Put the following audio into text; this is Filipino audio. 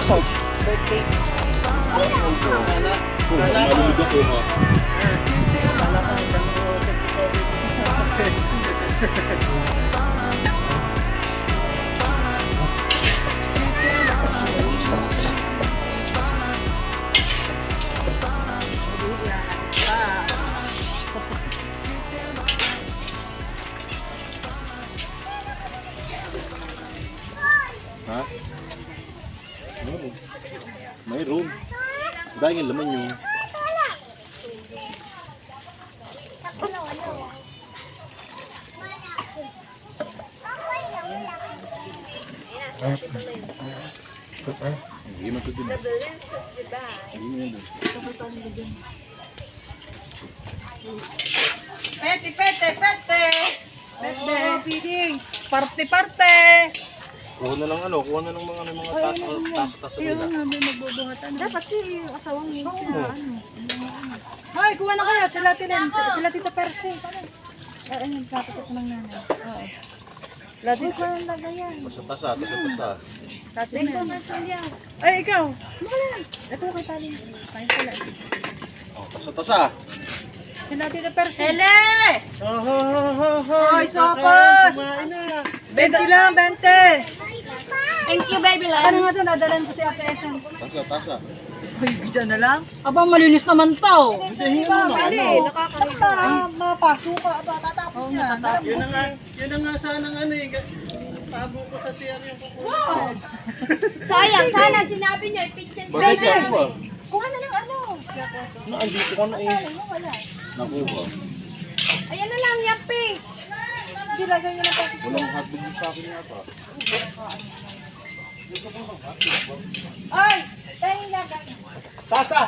Ako, birthday. Malulog ako ha. Wala ka hanggang 57. Ha? Mayroon. Mayroon. Dahil yung laman yung... Hindi man ito din. Hindi man ito. Pete, pete, pete! Pete! Feeding! Parte-parte! Kuha na lang ano, kuha na lang mga tasa nila. Dapat si asawang mo kaya ano. Hoy, kuha na kayo. Sila Tita Percy. Ayun, papatok ng nanay. Oo. Sila Uy, Tita. kaya ang lagay yan. Tasa. Tati na. Ay, ikaw. Ito kay Palin. Kain pala. Oh, tasa. Sila Tita Percy. Hele! Hoy, sokos! 20 lang, 20! Thank you, baby Ano nga ito? Nadalan ko si Ate Esen. Tasa. Ay, bigyan na lang. Aba, malinis naman to. Mapaso ka, tatapon niya. Yun na nga sanang ano eh. Tabo ko sa CR yung kukuha. Wow! Sayang, sana sinabi niya, i-picture mo. Bakit ako ba? Kuha na ng ano. Naandito ka na eh. Ano, wala. Nakuha. Ayan na lang, yapi. Hindi lagay niyo na pa. Walang hotdog sa akin yata. Ay! Tayo lagay. Tasa!